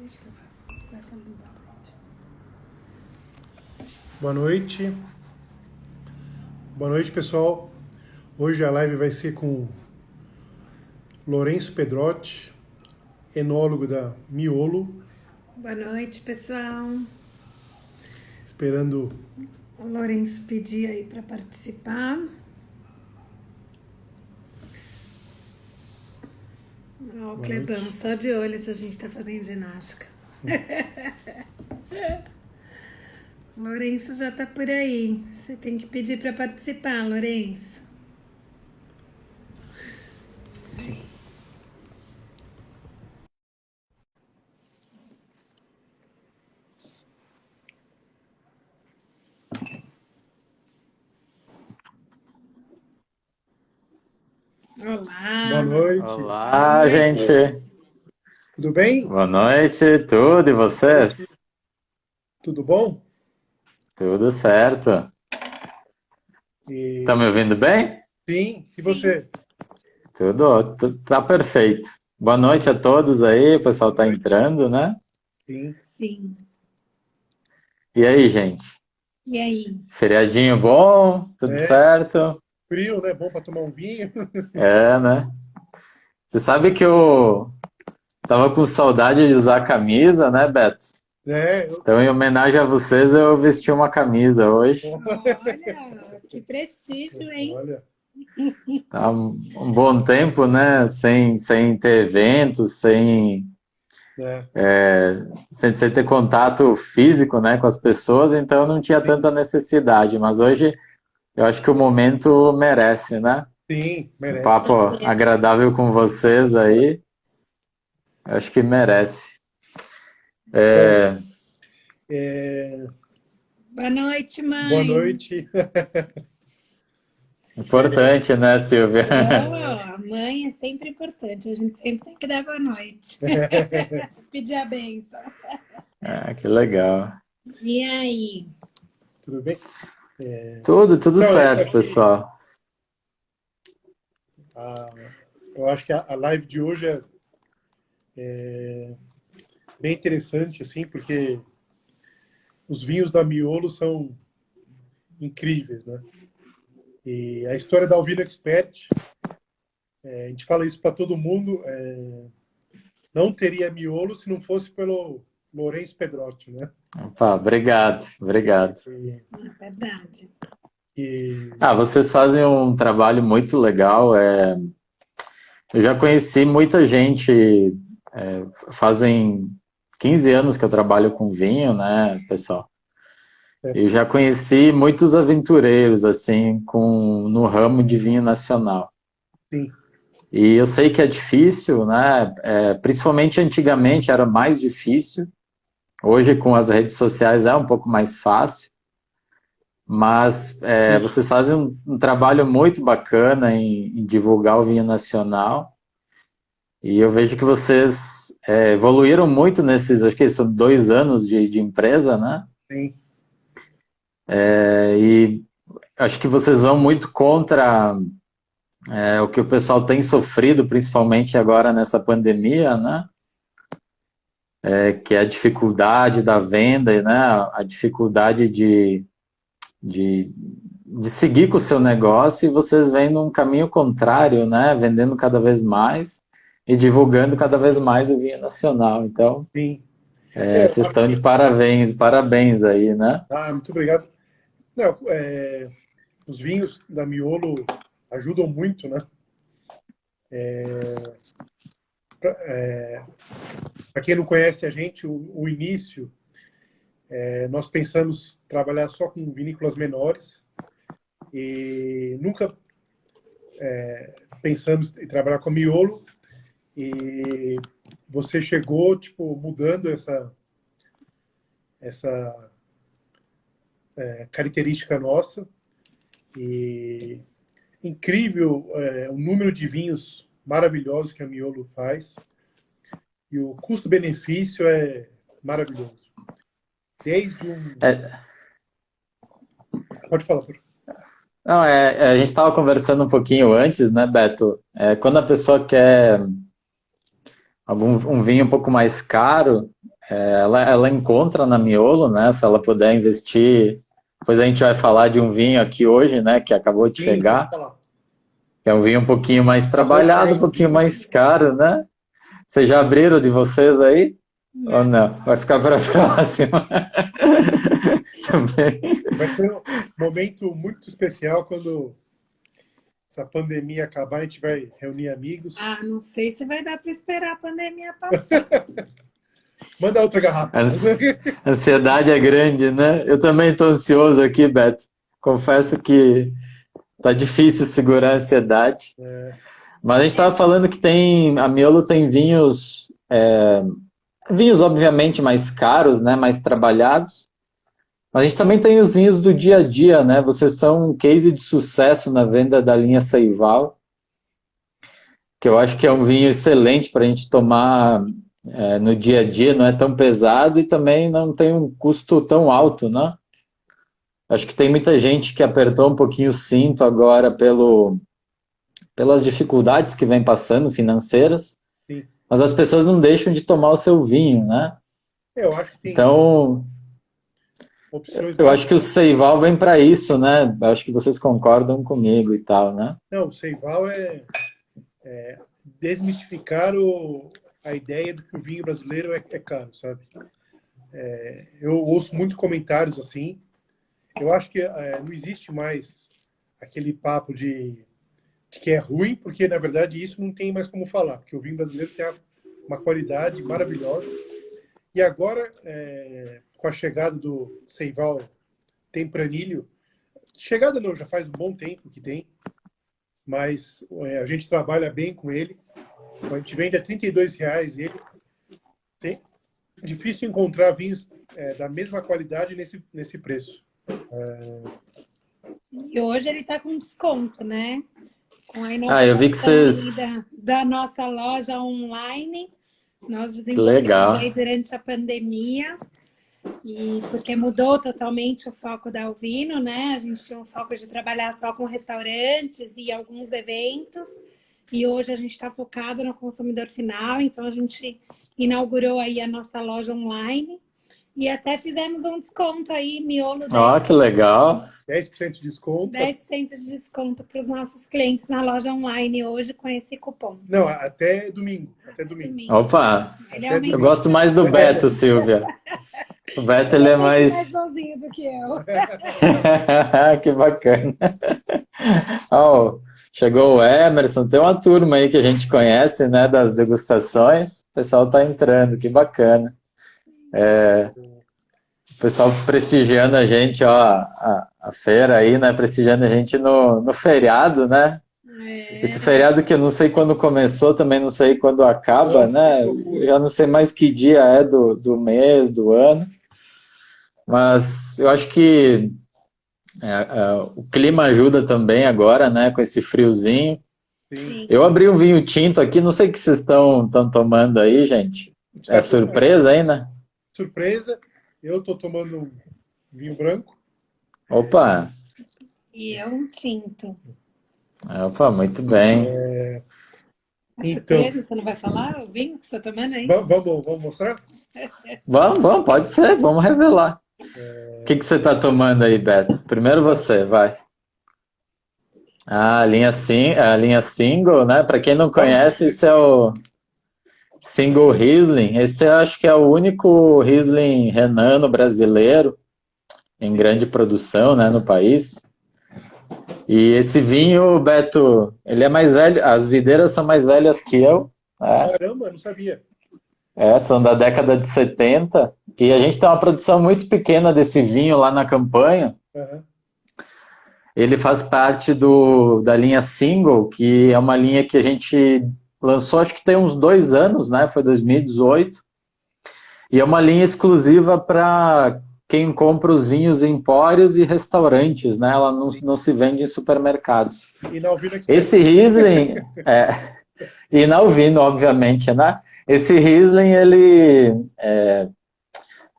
Deixa que eu faço. Vai falando. Boa noite. Boa noite, pessoal. Hoje a live vai ser com Lourenço Pedrotti, enólogo da Miolo, Boa noite, pessoal. esperando. O Lourenço pediu aí para participar. Ó, o Boa Clebão, noite. só de olho se a gente tá fazendo ginástica. O Lourenço já tá por aí. Você tem que pedir para participar, Lourenço. Boa Olá, noite. boa Olá, noite. gente. Tudo bem? Boa noite, tudo e vocês? Tudo bom? Tudo certo. Estão E me ouvindo bem? sim, e Sim, você? Tá perfeito. Boa noite a todos aí, o pessoal Boa tá noite. entrando, né? Sim. sim. E aí, gente? E aí? Feriadinho bom? Tudo É, certo? frio, né? Bom para tomar um vinho. É, né? Você sabe que eu tava com saudade de usar camisa, né, Beto? É, eu... Então, em homenagem a vocês, eu vesti uma camisa hoje. Olha, que prestígio, hein? Olha, Tá um bom tempo, né? Sem ter eventos, né? sem ter contato físico, né, com as pessoas, então não tinha Sim, tanta necessidade. Mas hoje eu acho que o momento merece, né? sim, Um Com merece. papo certeza. agradável com vocês aí, eu acho que merece. Bom, É é, Boa noite, boa mãe. noite. importante, né, Silvia? Oh, a mãe é sempre importante. A gente sempre tem que dar boa noite. Pedir a benção. Ah, que legal. E aí? Tudo bem? Tudo Então, certo, pessoal. a- eu acho que a live de hoje é bem interessante, assim, porque os vinhos da Miolo são incríveis, né? E a história da Alvino Expert, a gente fala isso para todo mundo, não teria Miolo se não fosse pelo Lourenço Pedrotti, né? Opa, obrigado, obrigado. E, É verdade. e Ah, vocês fazem um trabalho muito legal. Eu já conheci muita gente, fazem 15 anos que eu trabalho com vinho, né, pessoal? é, E já conheci muitos aventureiros, assim, no ramo de vinho nacional. sim, E eu sei que é difícil, né? Principalmente antigamente era mais difícil. Hoje, com as redes sociais, é um pouco mais fácil. Mas sim, vocês fazem um trabalho muito bacana em divulgar o vinho nacional. E eu vejo que vocês evoluíram muito nesses, acho que são 2 anos de empresa, né? sim, E acho que vocês vão muito contra o que o pessoal tem sofrido, principalmente agora nessa pandemia, né? Que é a dificuldade da venda, né? A dificuldade de, de seguir com o seu negócio e vocês vêm num caminho contrário, né? Vendendo cada vez mais e divulgando cada vez mais o vinho nacional. Então, sim. É, eu vocês acho estão que... de parabéns, parabéns aí, né? Ah, muito obrigado. Não, os vinhos da Miolo ajudam muito, né? Para quem não conhece a gente, o início, nós pensamos trabalhar só com vinícolas menores e nunca pensamos em trabalhar com a Miolo. E você chegou, tipo, mudando essa característica nossa. E incrível o número de vinhos maravilhosos que a Miolo faz. E o custo-benefício é maravilhoso. Desde um. É, Pode falar. não, a gente estava conversando um pouquinho antes, né, Beto? Quando a pessoa quer um vinho um pouco mais caro, ela encontra na Miolo, né? Se ela puder investir. Depois a gente vai falar de um vinho aqui hoje, né? Que acabou de Sim, chegar. pode falar. Que é um vinho um pouquinho mais trabalhado, um pouquinho mais caro, né? Vocês já abriram de vocês aí? Ou não? Vai ficar para a próxima. Também. Vai ser um momento muito especial quando essa pandemia acabar, a gente vai reunir amigos. Ah, não sei se vai dar para esperar a pandemia passar. Manda outra garrafa. A ansiedade é grande, né? Eu também estou ansioso aqui, Beto. Confesso que tá difícil segurar a ansiedade. Mas a gente estava falando que a Miolo tem vinhos, vinhos obviamente mais caros, né? Mais trabalhados. Mas a gente também tem os vinhos do dia a dia, né? Vocês são um case de sucesso na venda da linha Seival, que eu acho que é um vinho excelente para a gente tomar no dia a dia, não é tão pesado e também não tem um custo tão alto, né? Acho que tem muita gente que apertou um pouquinho o cinto agora pelas dificuldades que vem passando financeiras, Sim. Mas as pessoas não deixam de tomar o seu vinho, né? Eu acho que tem Então, opções. eu acho que o Seival vem para isso, né? Eu acho que vocês concordam comigo e tal, né? Não, o Seival é desmistificar a ideia de que o vinho brasileiro é caro, sabe? Eu ouço muitos comentários assim. Eu acho que não existe mais aquele papo de que é ruim, porque na verdade isso não tem mais como falar, porque o vinho brasileiro tem uma qualidade maravilhosa. E agora, com a chegada do Seival Tempranillo, chegada não, já faz um bom tempo que tem, mas a gente trabalha bem com ele. A gente vende a R$32 ele. Tem difícil encontrar vinhos da mesma qualidade nesse preço. E hoje ele está com desconto, né? Com a inovação eu vi que vocês... da nossa loja online. Nós Legal. desenvolvemos aí durante a pandemia, e porque mudou totalmente o foco da Alvino, né? A gente tinha um foco de trabalhar só com restaurantes e alguns eventos, e hoje a gente está focado no consumidor final, então a gente inaugurou aí a nossa loja online e até fizemos um desconto aí, Miolo. Ó, que legal. 10% de desconto. 10% de desconto para os nossos clientes na loja online hoje com esse cupom. Não, até domingo. Até domingo. Opa, Ele eu gosto mais do Beto, Silvia. O Beto, ele é mais bonzinho do que eu. Que bacana. Oh, chegou o Emerson, tem uma turma aí que a gente conhece, né, das degustações. O pessoal tá entrando, que bacana. O pessoal prestigiando a gente, ó, a feira aí, né, prestigiando a gente no feriado, né? Esse feriado que eu não sei quando começou, também não sei quando acaba, né? Eu já não sei mais que dia é do mês, do ano. Mas eu acho que o clima ajuda também agora, né? Com esse friozinho. Sim. Eu abri um vinho tinto aqui, não sei o que vocês estão tomando aí, gente. É surpresa aí, né? Surpresa. Eu tô tomando um vinho branco. Opa! E é um tinto. Opa, muito bem. Então, Surpresa, você não vai falar o vinho que você está tomando aí? vamos mostrar? Vamos, pode ser, vamos revelar. O que você está tomando aí, Beto? Primeiro você, vai. A linha single, né? Para quem não conhece, esse é o Single Riesling. Esse eu acho que é o único Riesling renano brasileiro em grande produção, né, no país. E esse vinho, Beto, ele é mais velho, as videiras são mais velhas que eu. Caramba, não sabia. São da década de 70. E a gente tem uma produção muito pequena desse vinho lá na campanha. Uhum. Ele faz parte da linha Single, que é uma linha que a gente lançou, acho que tem uns 2 anos, né? Foi 2018. E é uma linha exclusiva para quem compra os vinhos em empórios e restaurantes, né? Ela não se vende em supermercados. E na Alvino Expert. Esse Riesling... e na Alvino, obviamente, né? Esse Riesling, ele é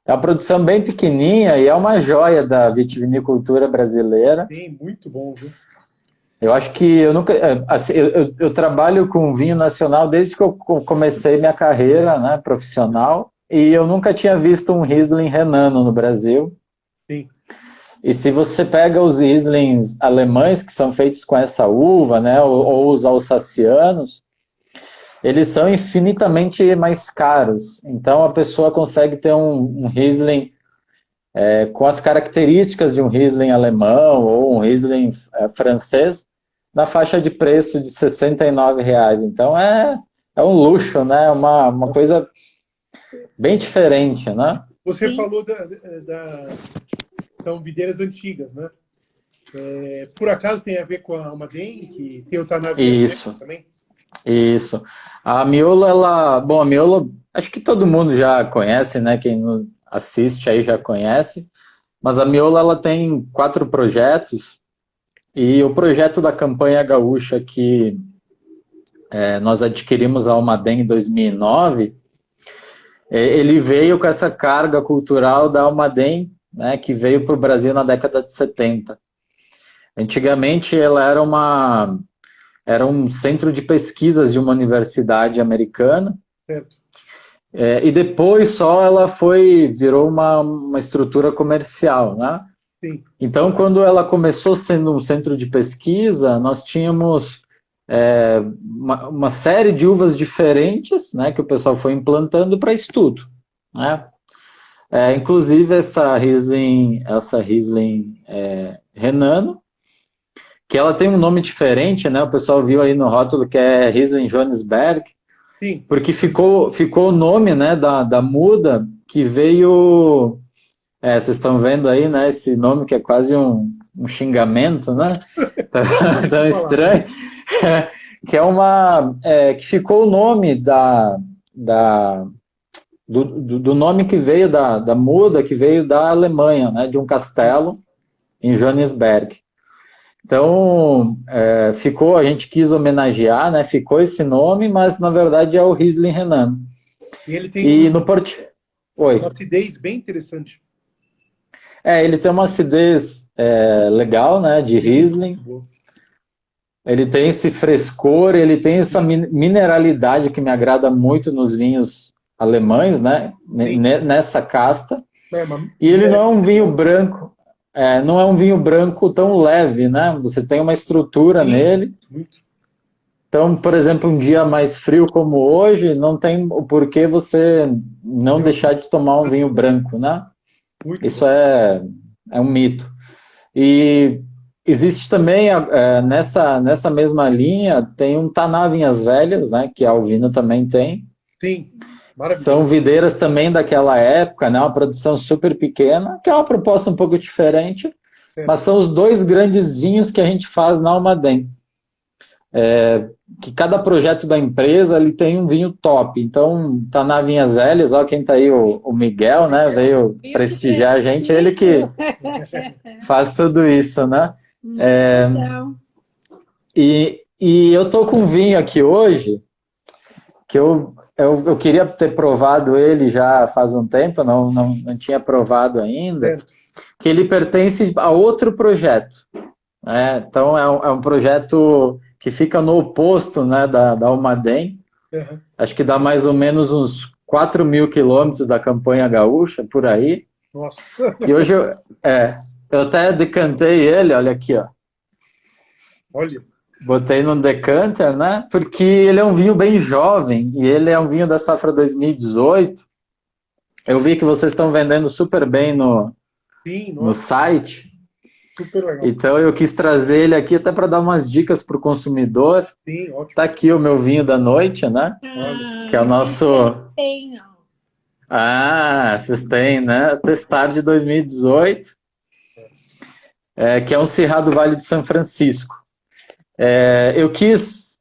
uma produção bem pequenininha e é uma joia da vitivinicultura brasileira. Sim, muito bom, viu? Eu acho que eu nunca... Assim, eu trabalho com vinho nacional desde que eu comecei minha carreira, né, profissional. e eu nunca tinha visto um Riesling Renano no Brasil. Sim. E se você pega os Rieslings alemães, que são feitos com essa uva, né, ou os alsacianos, eles são infinitamente mais caros. Então a pessoa consegue ter um Riesling com as características de um Riesling alemão ou um Riesling francês na faixa de preço de R$ 69. Então é um luxo, né? Uma coisa bem diferente, né? Você Sim. falou são videiras antigas, né? Por acaso tem a ver com a Almaden, que tem o Tanabe Isso. também? Isso. A Miolo, a Miolo, acho que todo mundo já conhece, né? Quem assiste aí já conhece. Mas a Miolo, ela tem 4 projetos. E o projeto da campanha gaúcha que nós adquirimos a Almaden em 2009, ele veio com essa carga cultural da Almaden, né? Que veio para o Brasil na década de 70. Antigamente, ela era um centro de pesquisas de uma universidade americana. Certo. E depois só ela virou uma estrutura comercial, né? Sim. Então, quando ela começou sendo um centro de pesquisa, nós tínhamos uma série de uvas diferentes, né, que o pessoal foi implantando para estudo, né? Inclusive essa Riesling Renano, que ela tem um nome diferente, né? O pessoal viu aí no rótulo que é Riesling Johannesberg, Sim. porque ficou o nome, né, da muda que veio. Vocês estão vendo aí, né? Esse nome que é quase um xingamento, né? Tão estranho. Que que ficou o nome do nome que veio da muda, que veio da Alemanha, né? De um castelo em Johannesburg. Então, a gente quis homenagear, né? Ficou esse nome, mas na verdade é o Riesling Renano. E ele tem Oi. uma acidez bem interessante. Ele tem uma acidez legal, né? De Riesling. Ele tem esse frescor, ele tem essa mineralidade que me agrada muito nos vinhos alemães, né? Nessa casta. E ele não é um vinho branco. Não é um vinho branco tão leve, né? Você tem uma estrutura nele. Muito. Então, por exemplo, um dia mais frio como hoje, não tem o porquê você não deixar de tomar um vinho branco, né? Muito Isso bom. é um mito. E existe também, nessa mesma linha, tem um Taná Vinhas Velhas, né? Que a Alvino também tem. Sim. Maravilhoso. São videiras também daquela época, né? Uma produção super pequena, que é uma proposta um pouco diferente, mas são os 2 grandes vinhos que a gente faz na Almaden. Que cada projeto da empresa ele tem um vinho top. Então, tá na Vinhas Velhas, ó, quem tá aí, o Miguel, né? Veio prestigiar a gente, ele que faz tudo isso, né? E eu tô com um vinho aqui hoje que eu queria ter provado ele já faz um tempo, não tinha provado ainda, que ele pertence a outro projeto. Então é um projeto que fica no oposto, né, da Almaden. Uhum. Acho que dá mais ou menos uns 4.000 quilômetros da campanha gaúcha, por aí. Nossa. E hoje eu até decantei ele, olha aqui, ó. Olha. Botei no decanter, né? Porque ele é um vinho bem jovem e ele é um vinho da safra 2018. Eu vi que vocês estão vendendo super bem no site. Super legal. Então eu quis trazer ele aqui até para dar umas dicas para o consumidor. Sim, ótimo. Tá aqui o meu vinho da noite, né? Que é o nosso... Tenho. Vocês têm, né? Testar de 2018. Que é um Cerrado Vale de São Francisco. Eu quis,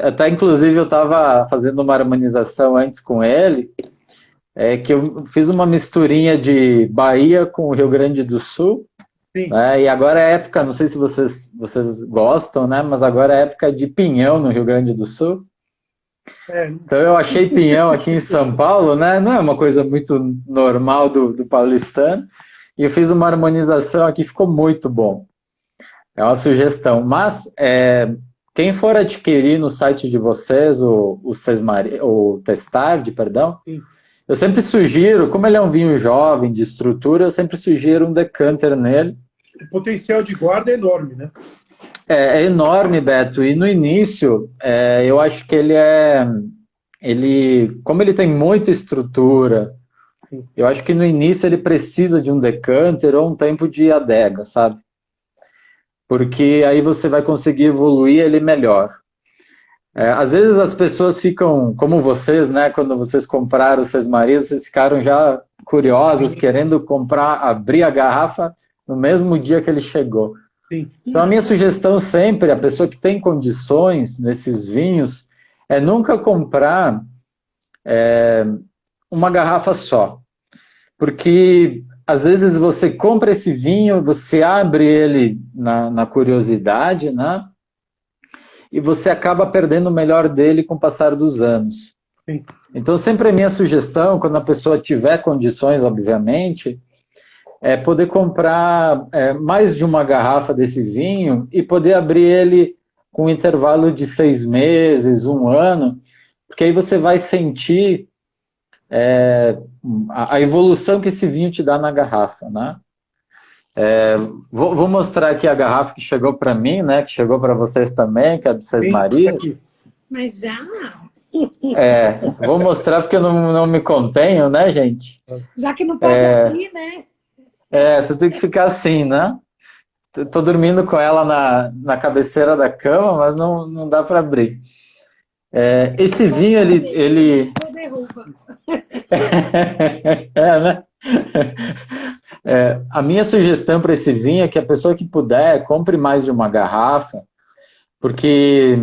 até inclusive eu estava fazendo uma harmonização antes com ele, que eu fiz uma misturinha de Bahia com o Rio Grande do Sul. Sim. E agora é época, não sei se vocês gostam, né? Mas agora é época de pinhão no Rio Grande do Sul. Então eu achei pinhão aqui em São Paulo, né? Não é uma coisa muito normal do paulistano. E eu fiz uma harmonização aqui, ficou muito bom. É uma sugestão. Mas quem for adquirir no site de vocês o Testard, perdão, sim, Eu sempre sugiro, como ele é um vinho jovem, de estrutura, eu sempre sugiro um decanter nele. O potencial de guarda é enorme, né? É enorme, Beto, e no início, eu acho que como ele tem muita estrutura, eu acho que no início ele precisa de um decanter ou um tempo de adega, sabe? Porque aí você vai conseguir evoluir ele melhor. Às vezes as pessoas ficam, como vocês, né? Quando vocês compraram o Sesmarias, vocês ficaram já curiosos, querendo comprar, abrir a garrafa no mesmo dia que ele chegou. Sim. Então a minha sugestão sempre, a pessoa que tem condições nesses vinhos, é nunca comprar uma garrafa só. Porque às vezes você compra esse vinho, você abre ele na curiosidade, né? E você acaba perdendo o melhor dele com o passar dos anos. Sim. Então, sempre a minha sugestão, quando a pessoa tiver condições, obviamente, é poder comprar mais de uma garrafa desse vinho e poder abrir ele com um intervalo de 6 meses, 1 ano, porque aí você vai sentir a evolução que esse vinho te dá na garrafa, né? Vou mostrar aqui a garrafa que chegou para mim, né? Que chegou para vocês também, que é do Sesmarias. Mas já? Vou mostrar porque eu não me contenho, né, gente? Já que não pode abrir, né? Você tem que ficar assim, né? Tô dormindo com ela na cabeceira da cama, mas não dá para abrir. Esse vinho, ele... Derruba. Né? A minha sugestão para esse vinho é que a pessoa que puder, compre mais de uma garrafa, porque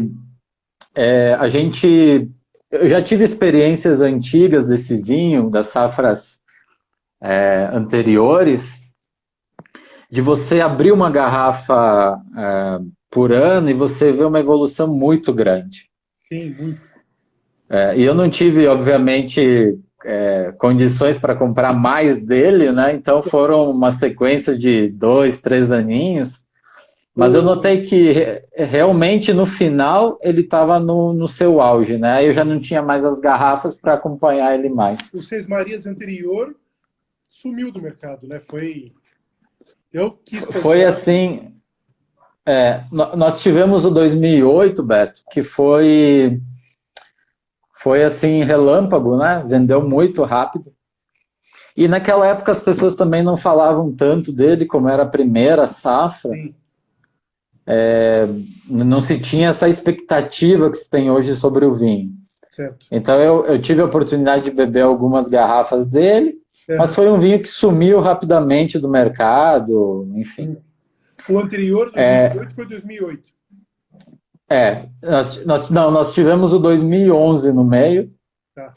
eu já tive experiências antigas desse vinho, das safras anteriores, de você abrir uma garrafa por ano e você vê uma evolução muito grande. Sim, muito. E eu não tive, obviamente, condições para comprar mais dele, né? Então foram uma sequência de 2, 3 aninhos, mas eu notei que realmente no final ele estava no seu auge, né? Aí eu já não tinha mais as garrafas para acompanhar ele mais. O Sesmarias anterior sumiu do mercado, né? Eu quis comprar. Foi assim. Nós tivemos o 2008, Beto, que foi assim, relâmpago, né? Vendeu muito rápido. E naquela época as pessoas também não falavam tanto dele, como era a primeira safra. Sim. Não se tinha essa expectativa que se tem hoje sobre o vinho. Certo. Então eu tive a oportunidade de beber algumas garrafas dele, mas foi um vinho que sumiu rapidamente do mercado, enfim. O anterior, 2018, foi 2008. Nós tivemos o 2011 no meio. Tá.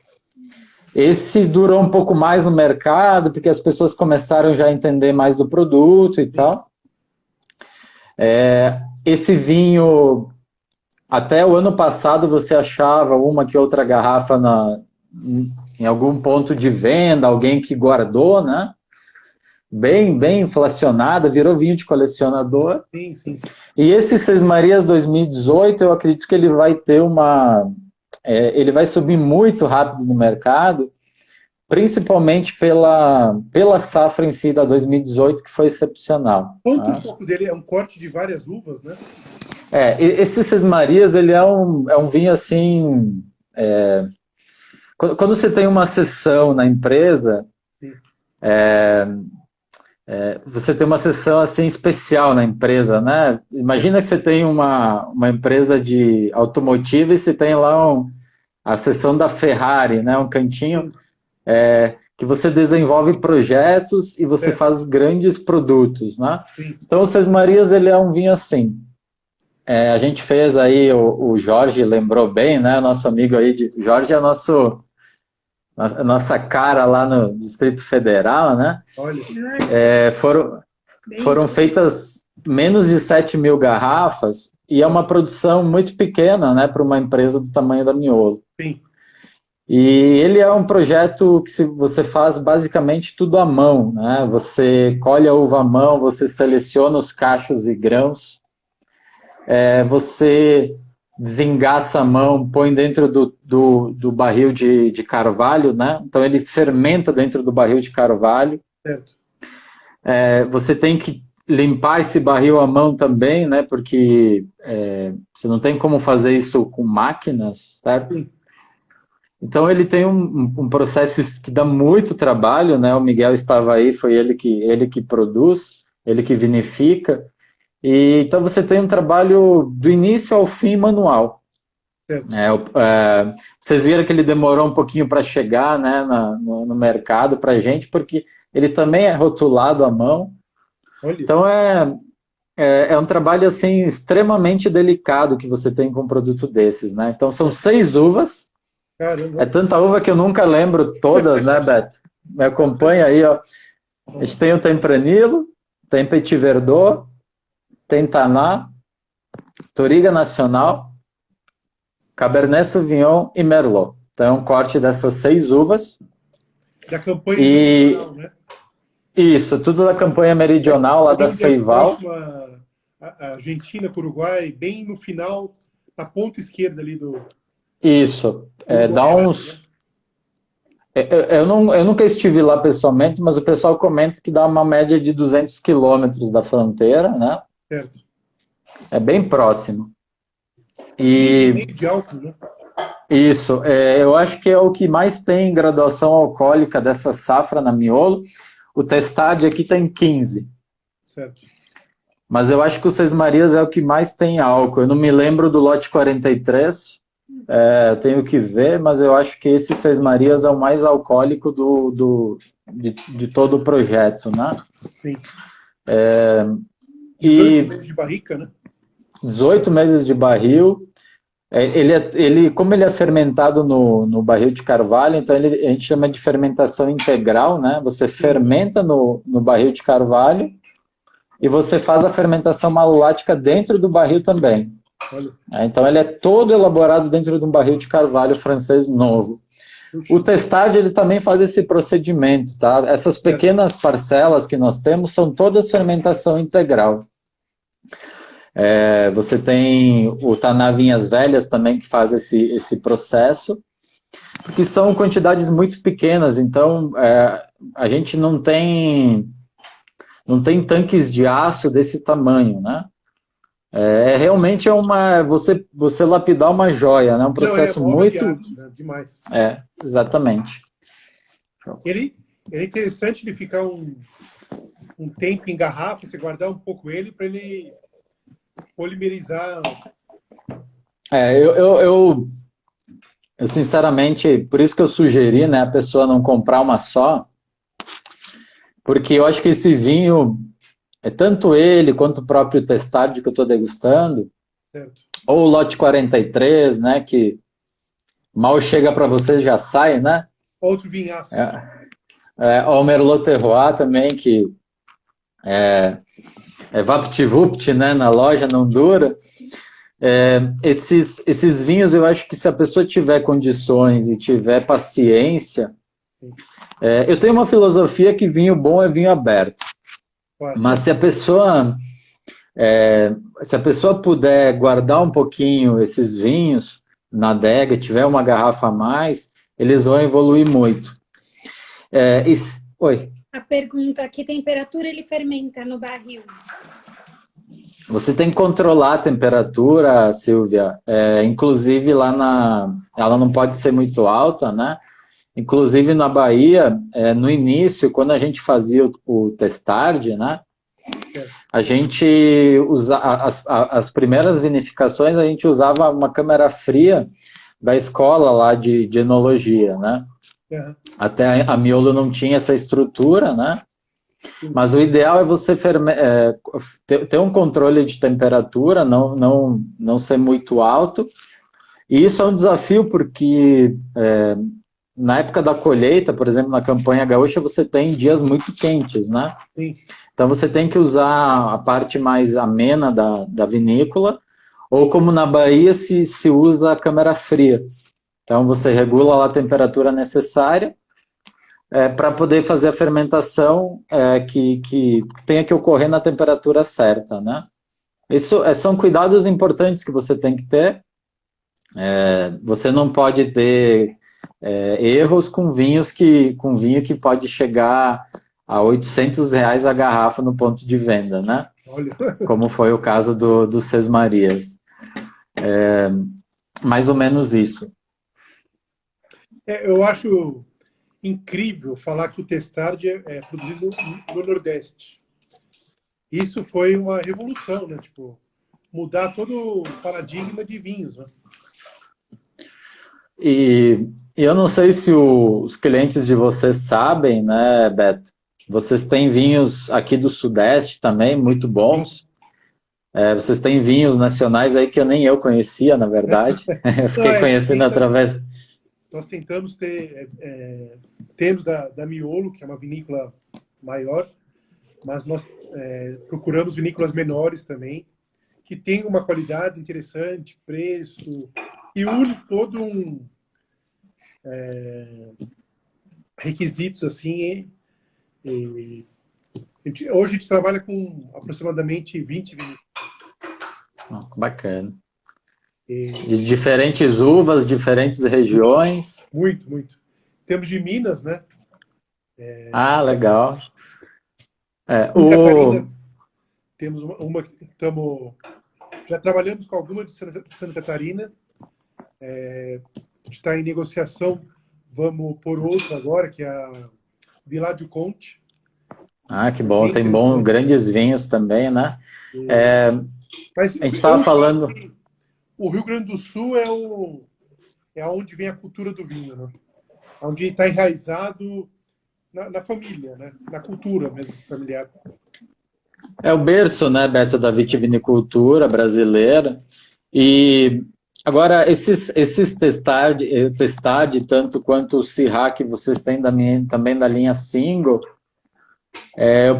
Esse durou um pouco mais no mercado, porque as pessoas começaram já a entender mais do produto e tal. Esse vinho, até o ano passado, você achava uma que outra garrafa em algum ponto de venda, alguém que guardou, né? Bem inflacionada, virou vinho de colecionador. Sim, sim. E esse Sesmarias 2018, eu acredito que ele vai ter ele vai subir muito rápido no mercado, principalmente pela safra em si da 2018, que foi excepcional. Conta um pouco dele, é um corte de várias uvas, né? Esse Sesmarias, ele é um vinho assim... Quando você tem uma sessão na empresa... você tem uma sessão assim especial na empresa, né? Imagina que você tem uma empresa de automotiva e você tem lá a sessão da Ferrari, né? Um cantinho que você desenvolve projetos e você faz grandes produtos, né? Sim. Então o Sesmarias, ele é um vinho assim. A gente fez aí, o Jorge lembrou bem, né? Nosso amigo aí, Jorge é a nossa cara lá no Distrito Federal, né? Olha. Foram feitas menos de 7.000 garrafas e é uma produção muito pequena, né, para uma empresa do tamanho da Miolo. Sim. E ele é um projeto que você faz basicamente tudo à mão, né? Você colhe a uva à mão, você seleciona os cachos e grãos, você desengaça a mão, põe dentro do barril de carvalho, né? Então ele fermenta dentro do barril de carvalho. Certo. Você tem que limpar esse barril à mão também, né? Porque você não tem como fazer isso com máquinas, certo? Sim. Então ele tem um processo que dá muito trabalho, né? O Miguel estava aí, foi ele que produz, ele que vinifica. E então você tem um trabalho do início ao fim manual. Certo. Vocês viram que ele demorou um pouquinho para chegar, né, no mercado para a gente, porque ele também é rotulado à mão. Olha. Então é um trabalho assim extremamente delicado que você tem com um produto desses, né? Então são 6 uvas. Caramba. É tanta uva que eu nunca lembro todas, né, Beto? Me acompanha aí, ó. A gente tem o Tempranillo, tem Petit Verdot, tem Taná, Touriga Nacional, Cabernet Sauvignon e Merlot. Então é um corte dessas 6 uvas. Da campanha meridional, né? Isso, tudo da campanha meridional, lá da Ceival. A Argentina, Uruguai, bem no final, na ponta esquerda ali do... Isso, dá uns... Eu nunca estive lá pessoalmente, mas o pessoal comenta que dá uma média de 200 quilômetros da fronteira, né? Certo. É bem próximo. Meio de álcool, né? Isso, eu acho que é o que mais tem graduação alcoólica dessa safra na Miolo. O Testade aqui tem 15. Certo. Mas eu acho que o Seis Marias é o que mais tem álcool. Eu não me lembro do lote 43, tenho que ver, mas eu acho que esse Seis Marias é o mais alcoólico de todo o projeto, né? Sim. 18 meses de barrica, né? 18 meses de barril. Como ele é fermentado no barril de carvalho, então a gente chama de fermentação integral, né? Você fermenta no barril de carvalho e você faz a fermentação malolática dentro do barril também. Então ele é todo elaborado dentro de um barril de carvalho francês novo. O Testade, ele também faz esse procedimento, tá? Essas pequenas parcelas que nós temos são todas fermentação integral. Você tem o Taná Vinhas Velhas também que faz esse processo, que são quantidades muito pequenas, então a gente não tem tanques de aço desse tamanho, né? Realmente você lapidar uma joia, né? Um processo muito... arte, né? Demais. Exatamente. Ele é interessante ele ficar um tempo em garrafa, você guardar um pouco ele para ele polimerizar. Eu sinceramente, por isso que eu sugeri, né, a pessoa não comprar uma só, porque eu acho que esse vinho, tanto ele quanto o próprio Testard que eu estou degustando, certo, ou o lote 43, né, que mal chega para vocês já sai, né? Outro vinhaço. O Merlot Terroir também, que é VaptVupt, né, na loja, não dura. Esses vinhos, eu acho que se a pessoa tiver condições e tiver paciência... eu tenho uma filosofia que vinho bom é vinho aberto. Claro. Mas se a pessoa puder guardar um pouquinho esses vinhos na adega, tiver uma garrafa a mais, eles vão evoluir muito. Oi. A pergunta, que temperatura ele fermenta no barril? Você tem que controlar a temperatura, Silvia. Inclusive ela não pode ser muito alta, né? Inclusive na Bahia, no início, quando a gente fazia o Testard, né? A gente as primeiras vinificações, a gente usava uma câmara fria da escola lá de enologia, né? Até a Miolo não tinha essa estrutura, né? Mas o ideal é você ter um controle de temperatura, não ser muito alto. E isso é um desafio porque na época da colheita, por exemplo, na campanha gaúcha, você tem dias muito quentes, né? Sim. Então você tem que usar a parte mais amena da vinícola, ou como na Bahia se usa a câmara fria. Então você regula lá a temperatura necessária para poder fazer a fermentação que tenha que ocorrer na temperatura certa, né? Isso são cuidados importantes que você tem que ter, Você não pode ter erros com vinho que pode chegar a R$ 800 a garrafa no ponto de venda, né? Olha, Como foi o caso do Sesmarias. Mais ou menos isso. eu acho incrível falar que o Testard é produzido no Nordeste. Isso foi uma revolução, né? Tipo, mudar todo o paradigma de vinhos, né? E eu não sei se os clientes de vocês sabem, né, Beto? Vocês têm vinhos aqui do Sudeste também, muito bons. Vocês têm vinhos nacionais aí que nem eu conhecia, na verdade. Eu Não, fiquei conhecendo através... Nós tentamos temos da Miolo, que é uma vinícola maior, mas nós procuramos vinícolas menores também, que tem uma qualidade interessante, preço, e une todo requisitos assim. Hoje a gente trabalha com aproximadamente 20 vinícolas. Bacana. De diferentes uvas, diferentes regiões. Muito, muito. Temos de Minas, né? Legal. Catarina, temos uma que já trabalhamos com alguma de Santa Catarina. A gente está em negociação, vamos por outra agora, que é a Villaggio Conte. Que bom, tem grandes vinhos também, né? Mas a gente estava falando... O Rio Grande do Sul é onde vem a cultura do vinho, né? Onde está enraizado na família, né? Na cultura mesmo familiar. É o berço, né, Beto, da vitivinicultura brasileira. E agora, esses Testard, tanto quanto o Syrah que vocês têm também da linha Single,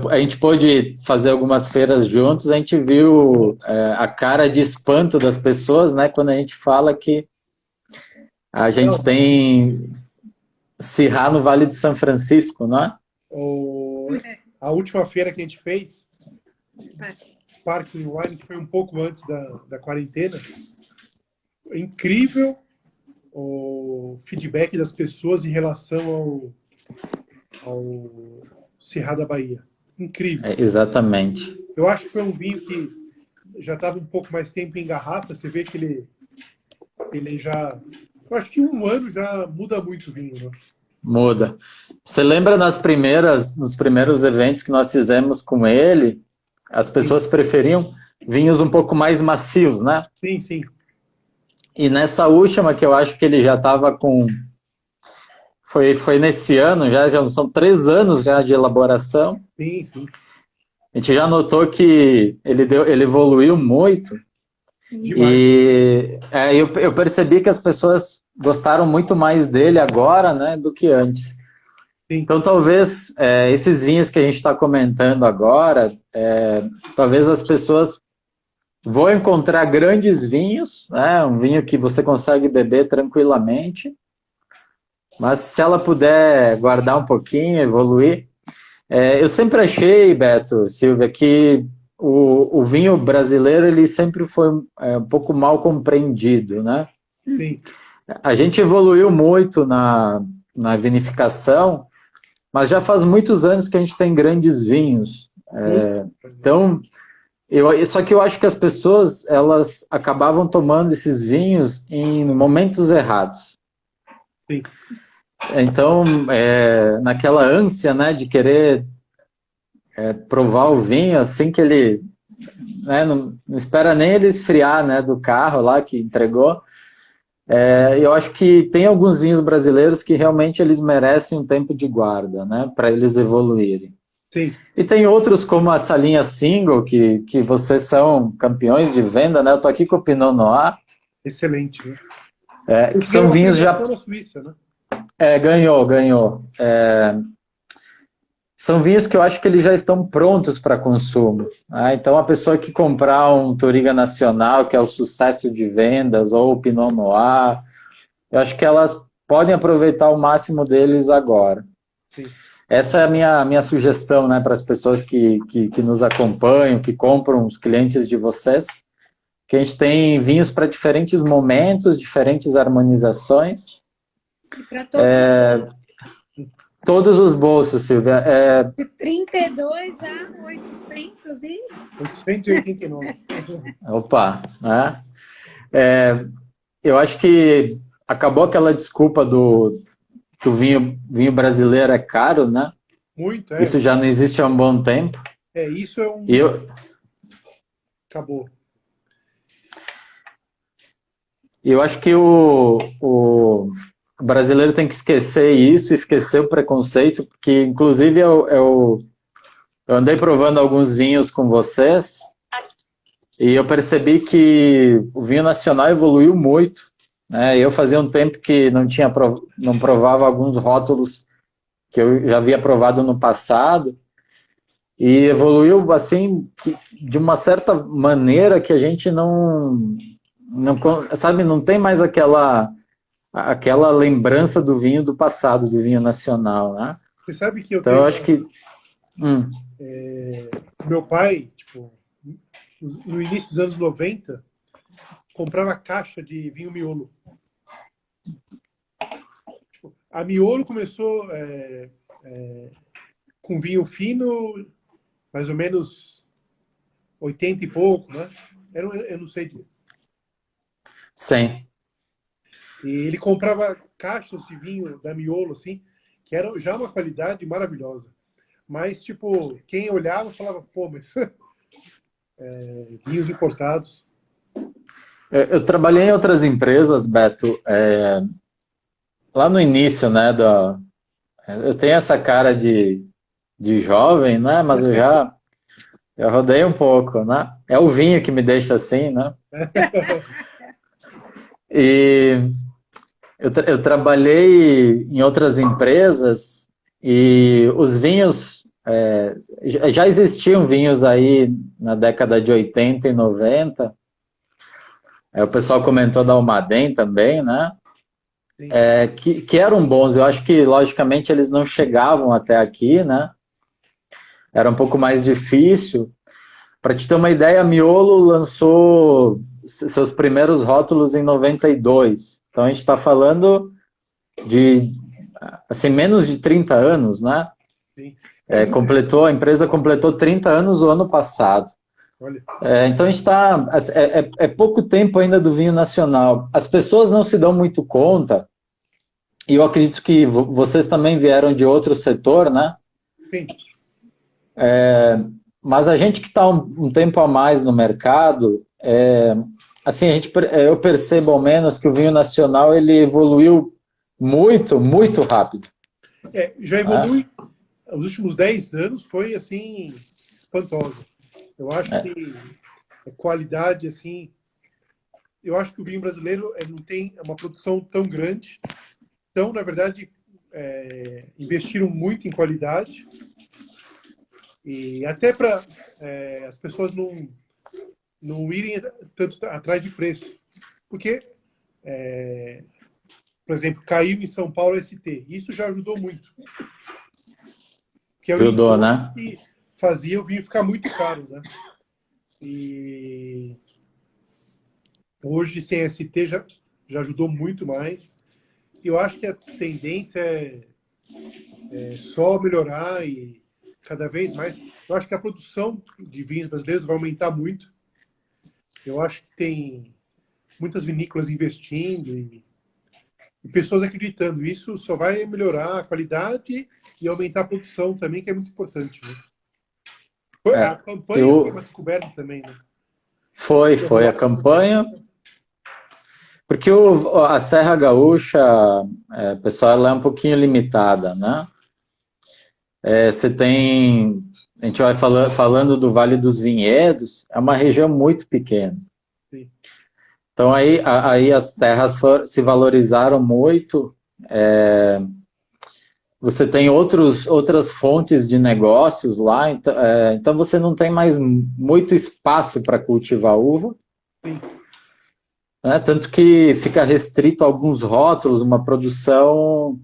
a gente pôde fazer algumas feiras juntos, a gente viu a cara de espanto das pessoas, né, quando a gente fala que a gente tem Syrah no Vale de São Francisco, não é? A última feira que a gente fez, Sparkling Wine, que foi um pouco antes da quarentena, incrível o feedback das pessoas em relação ao Syrah da Bahia. Incrível. Exatamente. Eu acho que foi um vinho que já estava um pouco mais tempo em garrafa. Você vê que ele já... Eu acho que um ano já muda muito o vinho, né? Muda. Você lembra nos primeiros eventos que nós fizemos com ele, as pessoas preferiam vinhos um pouco mais macios, né? Sim, sim. E nessa última, que eu acho que ele já estava com... Foi nesse ano, já são 3 anos já de elaboração. Sim, sim. A gente já notou que ele evoluiu muito. Demais. E eu percebi que as pessoas gostaram muito mais dele agora, né, do que antes. Sim. Então, talvez esses vinhos que a gente está comentando agora, talvez as pessoas vão encontrar grandes vinhos, né, um vinho que você consegue beber tranquilamente. Mas se ela puder guardar um pouquinho, evoluir... eu sempre achei, Beto, Silvia, que o vinho brasileiro ele sempre foi um pouco mal compreendido, né? Sim. A gente evoluiu muito na vinificação, mas já faz muitos anos que a gente tem grandes vinhos. Então, só que eu acho que as pessoas elas acabavam tomando esses vinhos em momentos errados. Sim. Então, naquela ânsia, né, de querer provar o vinho, assim que ele... Né, não espera nem ele esfriar, né, do carro lá que entregou. Eu acho que tem alguns vinhos brasileiros que realmente eles merecem um tempo de guarda, né, para eles evoluírem. Sim. E tem outros como essa linha Single, que vocês são campeões de venda, né? Eu tô aqui com o Pinot Noir. Excelente, né? Que são vinhos já... na Suíça, né? Ganhou. São vinhos que eu acho que eles já estão prontos para consumo. Né? Então, a pessoa que comprar um Touriga Nacional, que é o sucesso de vendas, ou o Pinot Noir, eu acho que elas podem aproveitar o máximo deles agora. Sim. Essa é a minha sugestão, né, para as pessoas que nos acompanham, que compram os clientes de vocês. que a gente tem vinhos para diferentes momentos, diferentes harmonizações. E para todos Todos os bolsos, Silvia. de 32 a 800 e... 889. Opa, né? Eu acho que acabou aquela desculpa que o vinho brasileiro é caro, né? Muito, Isso já não existe há um bom tempo. Isso é um... Acabou. E eu acho que o brasileiro tem que esquecer isso, esquecer o preconceito, porque, inclusive, eu andei provando alguns vinhos com vocês e eu percebi que o vinho nacional evoluiu muito, né? Eu fazia um tempo que não provava alguns rótulos que eu já havia provado no passado e evoluiu, assim, de uma certa maneira que a gente não sabe, não tem mais aquela lembrança do vinho do passado, do vinho nacional, né? Você sabe que então eu acho que meu pai, tipo, no início dos anos 90, comprava caixa de vinho miolo. Tipo, a miolo começou com vinho fino, mais ou menos 80 e pouco, né? Eu não sei disso. Sim. E ele comprava caixas de vinho da miolo, assim, que era já uma qualidade maravilhosa. Mas, tipo, quem olhava falava, pô, mas vinhos importados. Eu trabalhei em outras empresas, Beto, lá no início, né, eu tenho essa cara de jovem, né, mas eu rodei um pouco, né, é o vinho que me deixa assim, né, e eu trabalhei em outras empresas e os vinhos, já existiam vinhos aí na década de 80 e 90, o pessoal comentou da Almaden também, né? Que eram bons. Eu acho que, logicamente, eles não chegavam até aqui, né? Era um pouco mais difícil. Para te ter uma ideia, a Miolo lançou seus primeiros rótulos em 92. Então, a gente está falando de assim, menos de 30 anos, né? Sim. A empresa completou 30 anos o ano passado. Então a gente está. É pouco tempo ainda do vinho nacional. As pessoas não se dão muito conta, e eu acredito que vocês também vieram de outro setor, né? Sim. Mas a gente que está um tempo a mais no mercado, assim, eu percebo ao menos que o vinho nacional ele evoluiu muito, muito rápido. Já evolui. Os últimos 10 anos foi assim espantoso. Eu acho que a qualidade, assim... Eu acho que o vinho brasileiro não tem uma produção tão grande. Então, na verdade, investiram muito em qualidade. E até para as pessoas não irem tanto atrás de preços. Porque, por exemplo, caiu em São Paulo ST. Isso já ajudou muito. Que é o Ajudou, né? Que fazia o vinho ficar muito caro, né? E hoje, sem ST, já ajudou muito mais. Eu acho que a tendência é só melhorar e cada vez mais. Eu acho que a produção de vinhos brasileiros vai aumentar muito. Eu acho que tem muitas vinícolas investindo e pessoas acreditando. Isso só vai melhorar a qualidade e aumentar a produção também, que é muito importante, né? A campanha foi uma descoberta também, né? Foi a campanha. Porque a Serra Gaúcha, pessoal, ela é um pouquinho limitada, né? Você tem... A gente vai falando do Vale dos Vinhedos, é uma região muito pequena. Sim. Então, aí as terras se valorizaram muito. Você tem outras fontes de negócios lá, então você não tem mais muito espaço para cultivar uva. Sim. Né? Tanto que fica restrito a alguns rótulos, uma produção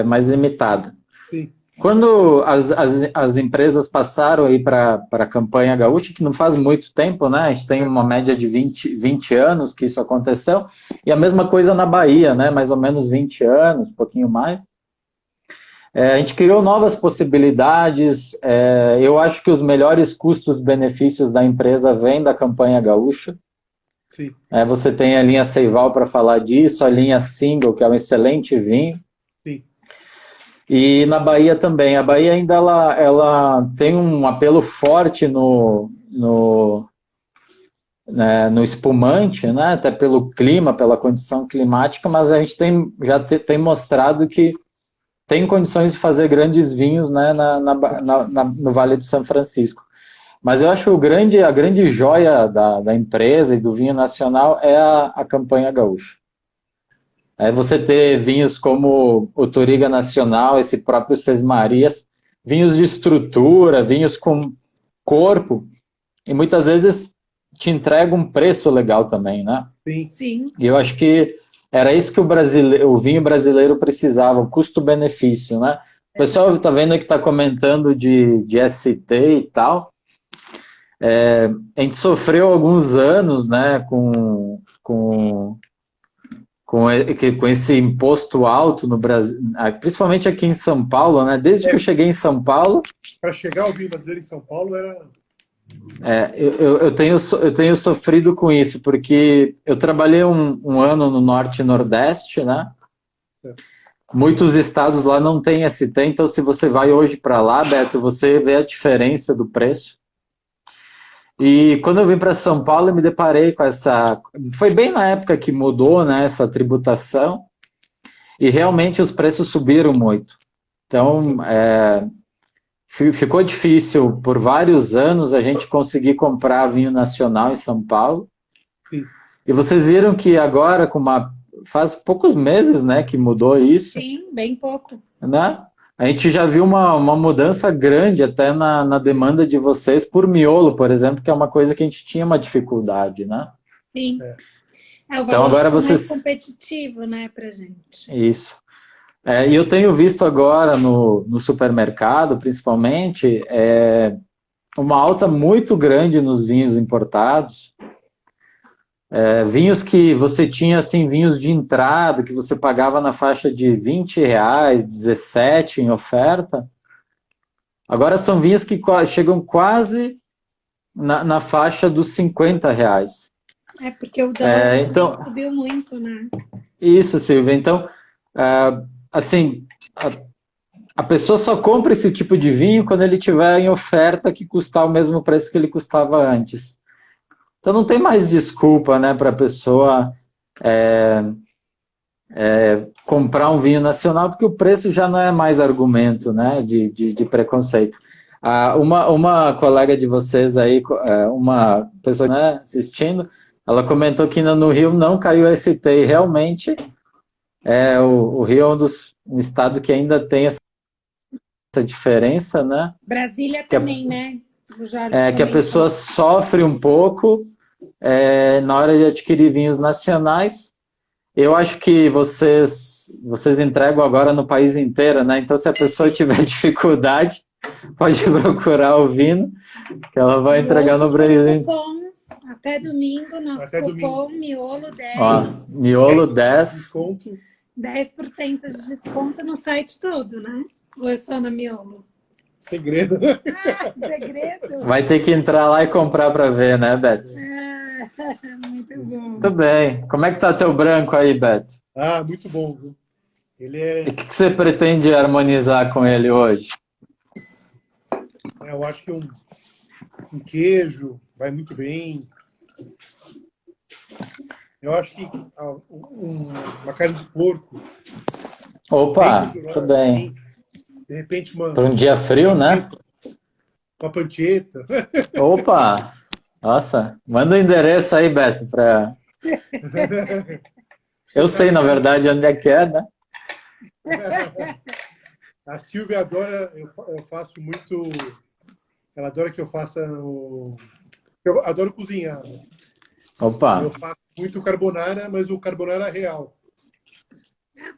mais limitada. Sim. Quando as empresas passaram aí para a campanha gaúcha, que não faz muito tempo, né? A gente tem uma média de 20 anos que isso aconteceu, e a mesma coisa na Bahia, né? Mais ou menos 20 anos, um pouquinho mais. A gente criou novas possibilidades. Eu acho que os melhores custos-benefícios da empresa vêm da campanha gaúcha. Sim. Você tem a linha Seival para falar disso, a linha Single, que é um excelente vinho. Sim. E na Bahia também. A Bahia ainda ela tem um apelo forte no espumante, né? Até pelo clima, pela condição climática, mas a gente já tem mostrado que tem condições de fazer grandes vinhos, né, no Vale do São Francisco. Mas eu acho que a grande joia da empresa e do vinho nacional é a campanha gaúcha. Você ter vinhos como o Touriga Nacional, esse próprio Sesmarias, vinhos de estrutura, vinhos com corpo, e muitas vezes te entrega um preço legal também, né? Sim. Sim. E eu acho que era isso que o vinho brasileiro precisava, o custo-benefício, né? O pessoal está vendo que está comentando de ST e tal. A gente sofreu alguns anos, né, com esse imposto alto no Brasil, principalmente aqui em São Paulo, né? Desde que eu cheguei em São Paulo. Para chegar ao vinho brasileiro em São Paulo era. Eu tenho sofrido com isso, porque eu trabalhei um ano no Norte e Nordeste, né? Certo. Muitos estados lá não têm ST, então se você vai hoje para lá, Beto, você vê a diferença do preço. E quando eu vim para São Paulo, eu me deparei com essa... Foi bem na época que mudou, né, essa tributação, e realmente os preços subiram muito. Então, ficou difícil por vários anos a gente conseguir comprar vinho nacional em São Paulo. Sim. E vocês viram que agora, faz poucos meses, né, que mudou isso. Sim, bem pouco. Né? A gente já viu uma mudança grande até na demanda de vocês por miolo, por exemplo, que é uma coisa que a gente tinha uma dificuldade, né? Sim. O Então valor agora mais competitivo, né, pra gente. Isso. E eu tenho visto agora no supermercado, principalmente, uma alta muito grande nos vinhos importados. Vinhos que você tinha, assim, vinhos de entrada, que você pagava na faixa de R$20, 17 em oferta. Agora são vinhos que chegam quase na faixa dos R$50. Porque o dólar subiu muito, né? Isso, Silvia. Então, assim, a pessoa só compra esse tipo de vinho quando ele tiver em oferta que custar o mesmo preço que ele custava antes. Então não tem mais desculpa, né, para a pessoa comprar um vinho nacional, porque o preço já não é mais argumento, né, de preconceito. Uma colega de vocês aí, uma pessoa, né, assistindo, ela comentou que no Rio não caiu ST, e realmente o Rio é um estado que ainda tem essa diferença, né? Brasília também, né? Que a pessoa sofre um pouco na hora de adquirir vinhos nacionais. Eu acho que vocês entregam agora no país inteiro, né? Então, se a pessoa tiver dificuldade, pode procurar o vinho, que ela vai entregar no Brasil. Até domingo, nosso cupom Miolo 10. Ó, Miolo 10. 10% de desconto no site todo, né? Ou é só na Miolo? Segredo. Segredo. Vai ter que entrar lá e comprar para ver, né, Beto? Muito bom. Muito bem. Como é que tá teu branco aí, Beto? Muito bom. Ele E o que você pretende harmonizar com ele hoje? Eu acho que um queijo vai muito bem. Eu acho que uma carne de porco. Opa, tudo bem. Assim, de repente para um dia frio, né? Uma pancetta. Opa! Nossa, manda o endereço aí, Beto, para... Eu sei, na verdade, onde é que é, né? A Silvia adora, eu faço muito... Ela adora que eu faça eu adoro cozinhar. Opa! Eu faço muito carbonara, mas o carbonara real.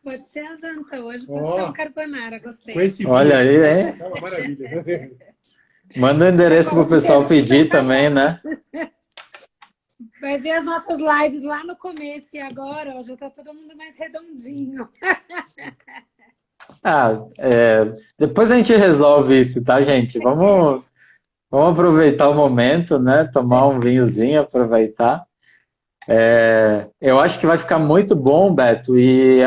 Pode ser a janta hoje, pode ser um carbonara, gostei. Com esse Olha aí, hein? É uma maravilha. Manda o endereço pro pessoal pedir também, né? Vai ver as nossas lives lá no começo e agora, ó, já tá todo mundo mais redondinho. Depois a gente resolve isso, tá, gente? Vamos aproveitar o momento, né? Tomar um vinhozinho, aproveitar. Eu acho que vai ficar muito bom, Beto, e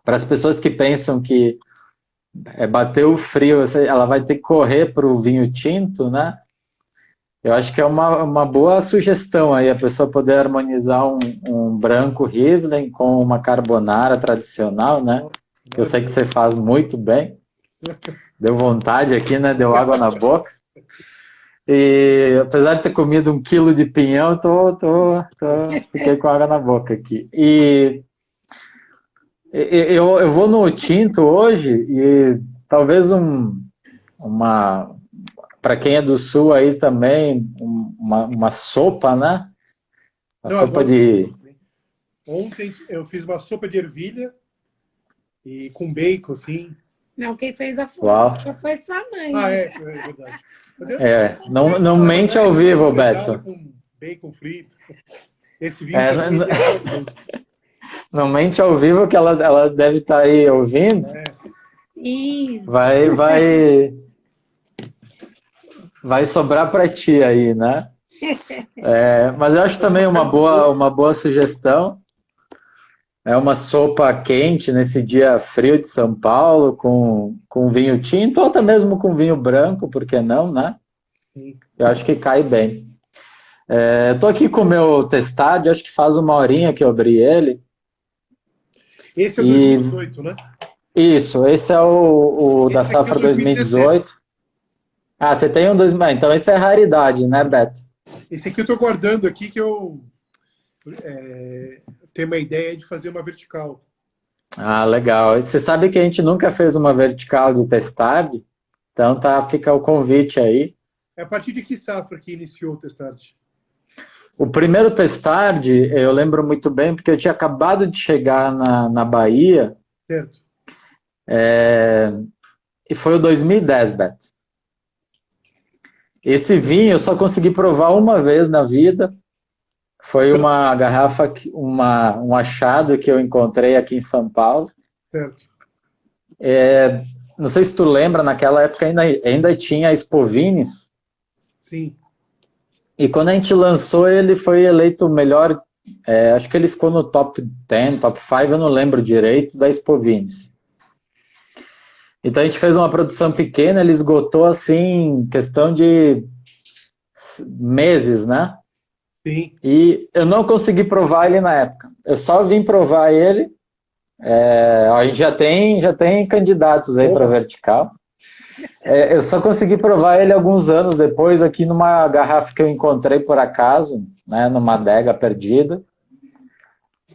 para as pessoas que pensam que bater o frio, ela vai ter que correr para o vinho tinto, né? Eu acho que é uma boa sugestão aí, a pessoa poder harmonizar um branco Riesling com uma carbonara tradicional, né? Eu sei que você faz muito bem. Deu vontade aqui, né? Deu água na boca. E apesar de ter comido 1 quilo de pinhão, fiquei com água na boca aqui. E eu vou no tinto hoje e talvez para quem é do sul aí também, uma sopa, né? Sopa de... Ontem eu fiz uma sopa de ervilha e com bacon, assim. Não, quem fez a força foi sua mãe. É verdade. Não mente ao vivo, Beto. Com bacon frito. Esse vinho é não mente ao vivo que ela deve estar aí ouvindo. Vai sobrar para ti aí, né? Mas eu acho também uma boa sugestão. É uma sopa quente nesse dia frio de São Paulo, com vinho tinto, ou até mesmo com vinho branco, por que não, né? Sim. Eu acho que cai bem. Eu tô aqui com o meu Testard, acho que faz 1 horinha que eu abri ele. Esse é o 2018, né? Isso, esse é o da safra 2018. Você tem um 2018. Então esse é raridade, né, Beto? Esse aqui eu tô guardando aqui, que eu tenho uma ideia de fazer uma vertical. Legal. E você sabe que a gente nunca fez uma vertical do Testard? Então fica o convite aí. É a partir de que safra que iniciou o Testard? O primeiro Testard, eu lembro muito bem, porque eu tinha acabado de chegar na Bahia. Certo. E foi o 2010, Beto. Esse vinho eu só consegui provar uma vez na vida. Foi uma garrafa, um achado que eu encontrei aqui em São Paulo. Certo. Não sei se tu lembra, naquela época ainda tinha a Expo Vines. Sim. E quando a gente lançou, ele foi eleito o melhor, acho que ele ficou no top 10, top 5, eu não lembro direito, da Expo Vines. Então a gente fez uma produção pequena, ele esgotou assim, questão de meses, né? Sim. E eu não consegui provar ele na época. Eu só vim provar ele. A gente já tem candidatos aí para vertical. Eu só consegui provar ele alguns anos depois aqui numa garrafa que eu encontrei por acaso, né, numa adega perdida.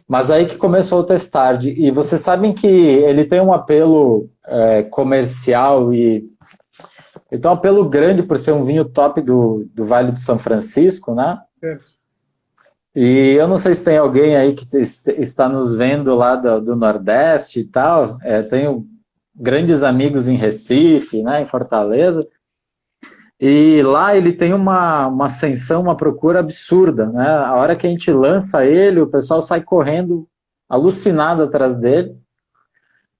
Mas aí que começou o Testard. E vocês sabem que ele tem um apelo comercial e tem um apelo grande por ser um vinho top do Vale do São Francisco, né? Certo. E eu não sei se tem alguém aí que está nos vendo lá do Nordeste e tal. Tenho grandes amigos em Recife, né, em Fortaleza. E lá ele tem uma ascensão, uma procura absurda, né? A hora que a gente lança ele, o pessoal sai correndo, alucinado atrás dele.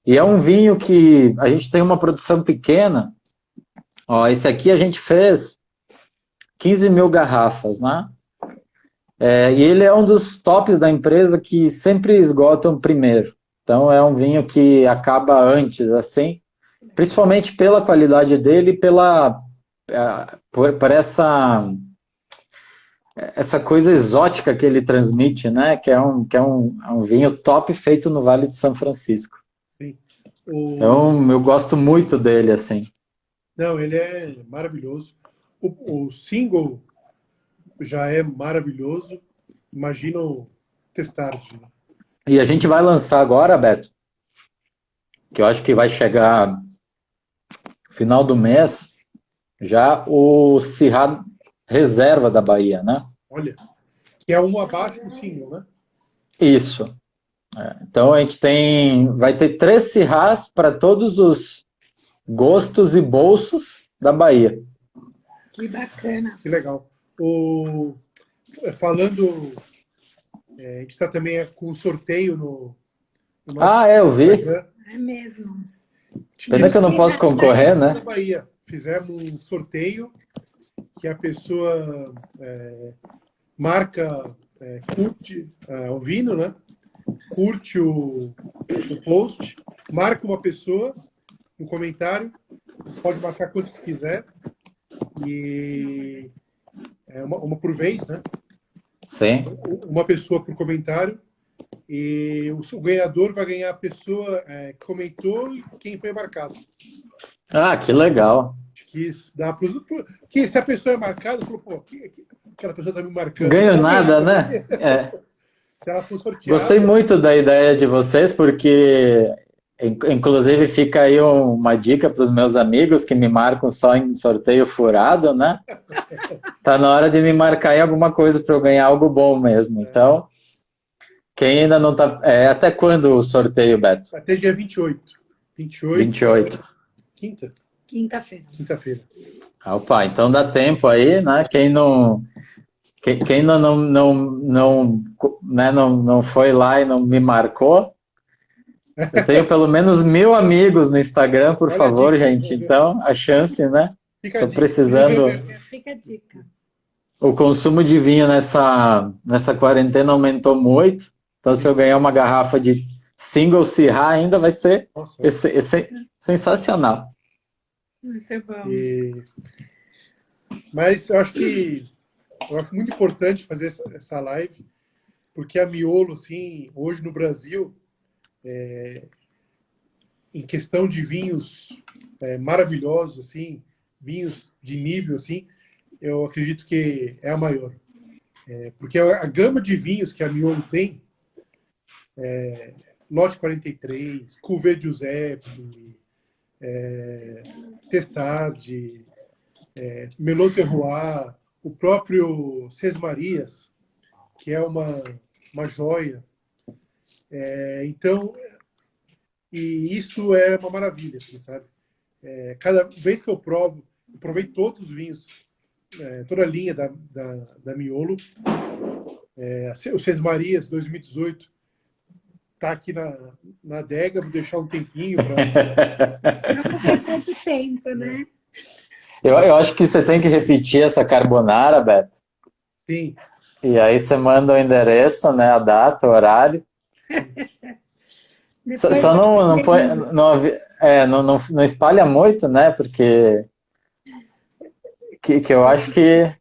E é um vinho que a gente tem uma produção pequena. Esse aqui a gente fez 15 mil garrafas, né? E ele é um dos tops da empresa que sempre esgotam primeiro. Então é um vinho que acaba antes, assim, principalmente pela qualidade dele e por essa coisa exótica que ele transmite, né? Que é um vinho top feito no Vale de São Francisco. Sim. Então eu gosto muito dele, assim. Não, ele é maravilhoso. O single já é maravilhoso. Imagina o Testard. E a gente vai lançar agora, Beto, que eu acho que vai chegar no final do mês, já o Syrah Reserva da Bahia, né? Olha, que é um abaixo do single, né? Isso. Então a gente vai ter 3 cirrás para todos os gostos e bolsos da Bahia. Que bacana. Que legal. Falando, a gente está também com um sorteio no nosso Eu vi. Instagram. É mesmo. Pena que eu não posso concorrer, né? Na Bahia. Fizemos um sorteio que a pessoa marca, curte o Vino, né? Curte o post, marca uma pessoa no comentário, pode marcar quantos quiser, e uma por vez, né? Sim. Uma pessoa por comentário, e o ganhador vai ganhar a pessoa que comentou e quem foi marcado. Que legal. Quis dar porque se a pessoa é marcada, falou, pô, aquela pessoa tá me marcando. Ganho nada, né? Se ela for sorteada... Gostei muito da ideia de vocês, porque inclusive fica aí uma dica para os meus amigos que me marcam só em sorteio furado, né? Tá na hora de me marcar em alguma coisa para eu ganhar algo bom mesmo. Então, quem ainda não tá... até quando o sorteio, Beto? Até dia 28. 28. Quinta-feira. Quinta-feira. Opa, então dá tempo aí, né? Quem ainda não foi lá e não me marcou, eu tenho pelo menos 1.000 amigos no Instagram, por favor, gente. Então, a chance, né? Estou precisando. Fica a dica. O consumo de vinho nessa quarentena aumentou muito. Então, se eu ganhar uma garrafa de single Syrah ainda, vai ser sensacional. Muito bom. Mas eu acho muito importante fazer essa live, porque a Miolo, assim, hoje no Brasil, em questão de vinhos maravilhosos, assim, vinhos de nível, assim, eu acredito que é a maior. Porque a gama de vinhos que a Miolo tem, Lote 43, Cuvée Giuseppe, Testade, Melot Terroir, o próprio Sesmarias, que é uma joia. Então, e isso é uma maravilha, assim, sabe? Cada vez que eu provei todos os vinhos, toda a linha da Miolo. O Sesmarias 2018 tá aqui na adega, vou deixar um tempinho para... Não foi tanto tempo, né? Eu acho que você tem que repetir essa carbonara, Beto. Sim. E aí você manda o endereço, né, a data, o horário. Só não põe, não espalha muito, né? Porque que eu acho que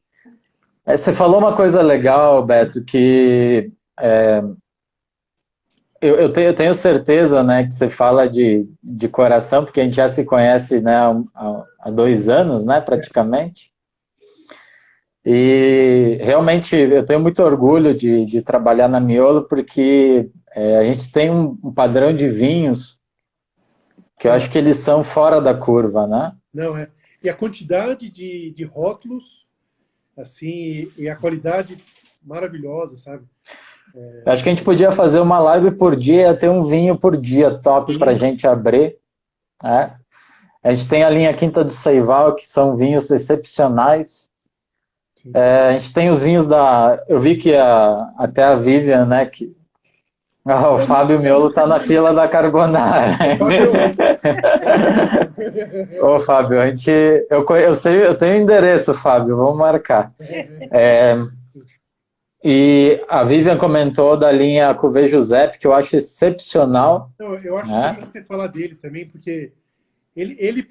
você falou uma coisa legal, Beto, que eu tenho certeza, né, que você fala de coração, porque a gente já se conhece, né, há 2 anos, né, praticamente. E realmente eu tenho muito orgulho de trabalhar na Miolo, porque a gente tem um padrão de vinhos que eu acho que eles são fora da curva, né? Não, E a quantidade de rótulos, assim, e a qualidade maravilhosa, sabe? Acho que a gente podia fazer uma live por dia, ter um vinho por dia top para a gente abrir. A gente tem a linha Quinta do Seival, que são vinhos excepcionais. A gente tem os vinhos eu vi que até a Vivian, né? O Fábio Miolo tá na fila da carbonara. Ô, Fábio, eu tenho endereço, Fábio, vamos marcar. E a Vivian comentou da linha Cuvée Giuseppe, que eu acho excepcional. Não, eu acho importante você falar dele também, porque ele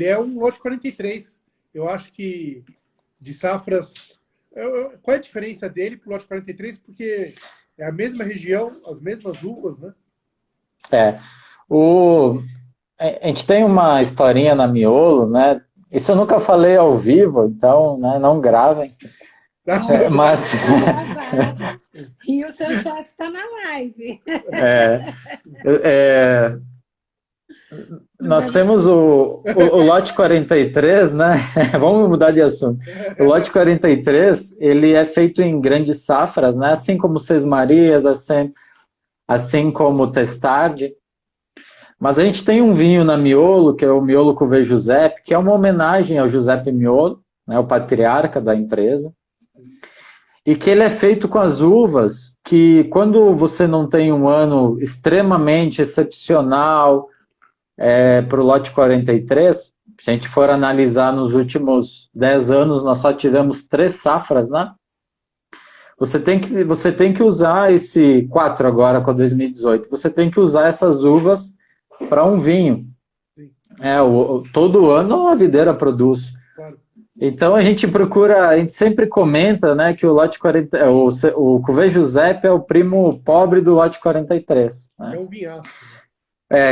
é um lote 43. Eu acho que de safras... Qual é a diferença dele para o lote 43? Porque é a mesma região, as mesmas uvas, né? A gente tem uma historinha na Miolo, né? Isso eu nunca falei ao vivo, então, né, não gravem. Mas... E o seu chefe está na live. Nós temos o lote 43, né? Vamos mudar de assunto. O lote 43, ele é feito em grandes safras, né? Assim como o Sesmarias, assim assim como o Testardi. Mas a gente tem um vinho na Miolo, que é o Miolo Cuvée Giuseppe, que é uma homenagem ao Giuseppe Miolo, né, o patriarca da empresa, e que ele é feito com as uvas que, quando você não tem um ano extremamente excepcional para o lote 43, se a gente for analisar nos últimos 10 anos, nós só tivemos 3 safras, né? Você tem que usar esse 4 agora com a 2018, você tem que usar essas uvas para um vinho. Todo ano a videira produz. Então a gente procura, a gente sempre comenta, né, que o lote 40, o Cuvée Giuseppe é o primo pobre do lote 43. Né? É um vinhaço.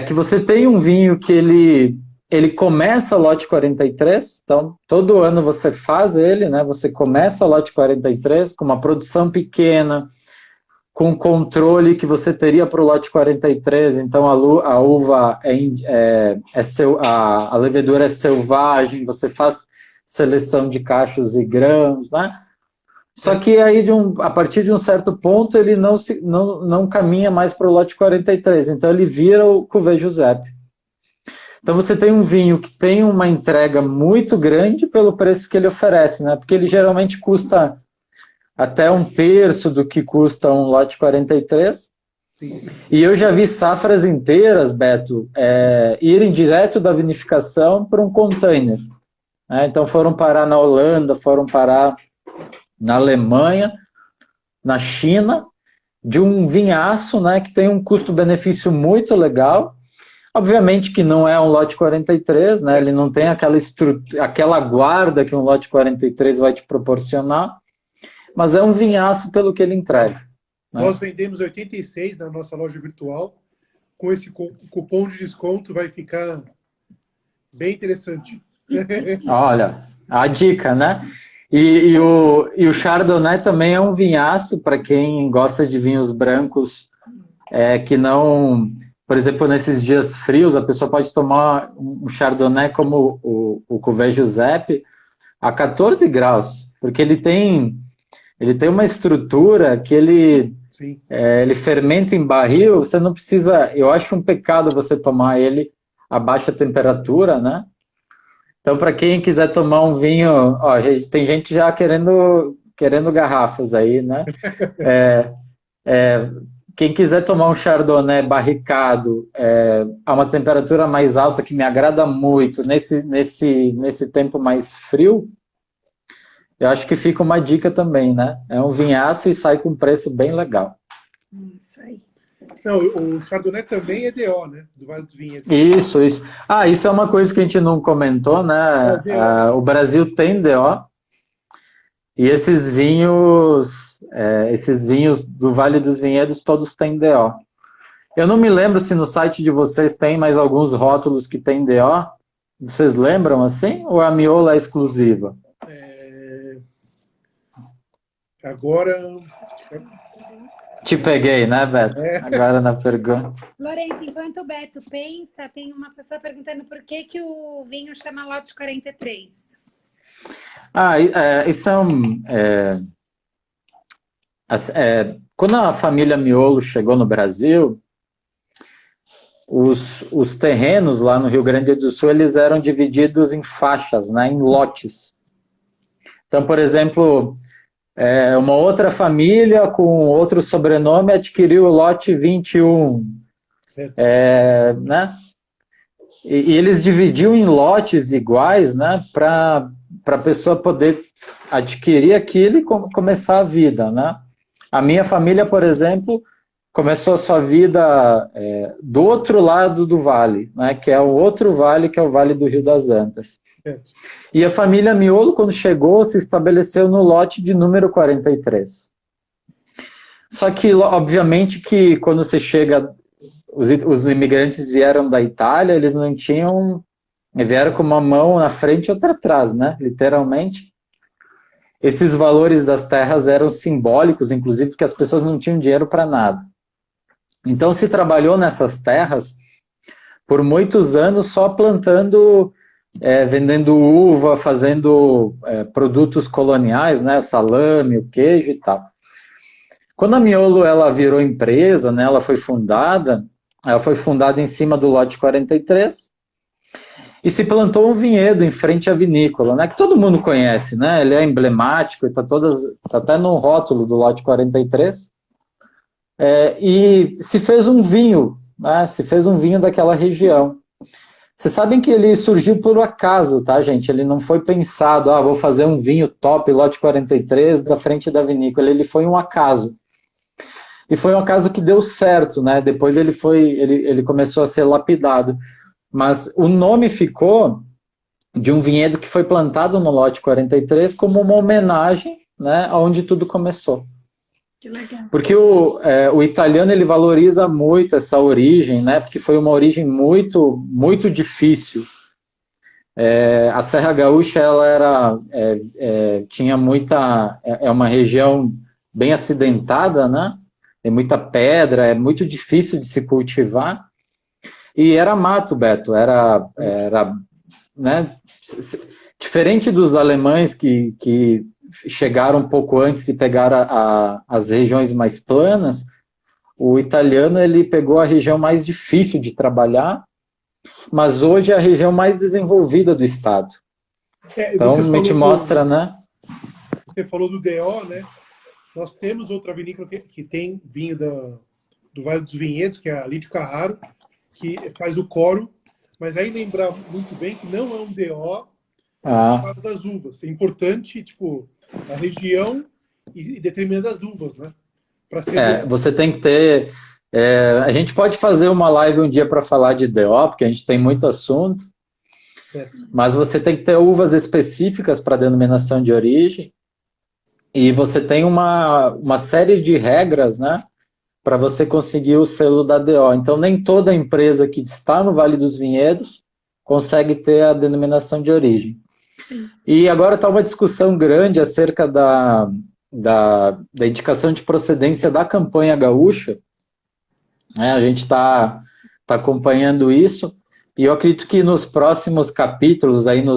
Que você tem um vinho que ele começa o lote 43, então todo ano você faz ele, né? Você começa o lote 43 com uma produção pequena, com controle que você teria para o lote 43, então a uva a levedura é selvagem, você faz seleção de cachos e grãos, né? Só que aí a partir de um certo ponto ele não caminha mais para o lote 43, então ele vira o Cuvée Giuseppe. Então você tem um vinho que tem uma entrega muito grande pelo preço que ele oferece, né? Porque ele geralmente custa até 1/3 do que custa um lote 43. Sim. E eu já vi safras inteiras, Beto, irem direto da vinificação para um container. Né? Então foram parar na Holanda, foram parar na Alemanha, na China, de um vinhaço, né, que tem um custo-benefício muito legal. Obviamente que não é um lote 43, né? Ele não tem aquela guarda que um lote 43 vai te proporcionar, mas é um vinhaço pelo que ele entrega. Né? Nós vendemos 86 na nossa loja virtual. Com esse cupom de desconto vai ficar bem interessante. Olha, a dica, né? E o Chardonnay também é um vinhaço para quem gosta de vinhos brancos que não... Por exemplo, nesses dias frios, a pessoa pode tomar um Chardonnay como o Cuvée Giuseppe a 14 graus, porque ele tem uma estrutura que ele fermenta em barril, você não precisa... Eu acho um pecado você tomar ele a baixa temperatura, né? Então, para quem quiser tomar um vinho... tem gente já querendo garrafas aí, né? Quem quiser tomar um Chardonnay barricado a uma temperatura mais alta, que me agrada muito, nesse tempo mais frio, eu acho que fica uma dica também, né? É um vinhaço e sai com um preço bem legal. Isso aí. Não, o Chardonnay também é DO, né? Do Vale dos Vinhedos. Isso. Isso é uma coisa que a gente não comentou, né? O Brasil tem DO. E esses vinhos do Vale dos Vinhedos, todos têm DO. Eu não me lembro se no site de vocês tem mais alguns rótulos que tem DO. Vocês lembram assim? Ou a Miolo é exclusiva? Agora... Te peguei, né, Beto? Agora na pergunta. Lourenço, enquanto o Beto pensa, tem uma pessoa perguntando por que o vinho chama lote 43. Isso quando a família Miolo chegou no Brasil, os terrenos lá no Rio Grande do Sul, eles eram divididos em faixas, né, em lotes. Então, por exemplo, uma outra família com outro sobrenome adquiriu o lote 21. Certo. Né? E eles dividiam em lotes iguais, né, para a pessoa poder adquirir aquilo e começar a vida, né? A minha família, por exemplo, começou a sua vida do outro lado do vale, né? Que é o outro vale, que é o Vale do Rio das Antas. E a família Miolo, quando chegou, se estabeleceu no lote de número 43. Só que, obviamente, que quando você chega... Os imigrantes vieram da Itália, eles não tinham... Vieram com uma mão na frente e outra atrás, né? Literalmente. Esses valores das terras eram simbólicos, inclusive, porque as pessoas não tinham dinheiro para nada. Então, se trabalhou nessas terras por muitos anos só plantando, vendendo uva, fazendo produtos coloniais, né? O salame, o queijo e tal. Quando a Miolo ela virou empresa, né, ela foi fundada em cima do lote 43 e se plantou um vinhedo em frente à vinícola, né, que todo mundo conhece, né, ele é emblemático, está até no rótulo do lote 43, e se fez um vinho, né, daquela região. Vocês sabem que ele surgiu por acaso, tá, gente? Ele não foi pensado, vou fazer um vinho top, lote 43, da frente da vinícola. Ele foi um acaso. E foi um acaso que deu certo, né? Depois ele começou a ser lapidado. Mas o nome ficou de um vinhedo que foi plantado no lote 43 como uma homenagem, né, onde tudo começou. Que legal. Porque o italiano ele valoriza muito essa origem, né? Porque foi uma origem muito, muito difícil. A Serra Gaúcha ela tinha muita, uma região bem acidentada, né? Tem muita pedra, é muito difícil de se cultivar. E era mato, Beto, né? Diferente dos alemães que chegaram um pouco antes e pegaram as regiões mais planas, o italiano ele pegou a região mais difícil de trabalhar, mas hoje é a região mais desenvolvida do estado. Então, a gente mostra, né? Você falou do DO, né? Nós temos outra vinícola que tem vinho do Vale dos Vinhedos, que é a Lídio Carraro, que faz o coro, mas aí lembrar muito bem que não é um DO por causa das uvas. É importante, tipo, a região e determinadas uvas, né? Para ser você tem que ter... a gente pode fazer uma live um dia para falar de DO, porque a gente tem muito assunto, mas você tem que ter uvas específicas para denominação de origem e você tem uma série de regras, né? Para você conseguir o selo da DO. Então, nem toda empresa que está no Vale dos Vinhedos consegue ter a denominação de origem. E agora está uma discussão grande acerca da indicação de procedência da campanha gaúcha. A gente está acompanhando isso, e eu acredito que nos próximos capítulos, aí no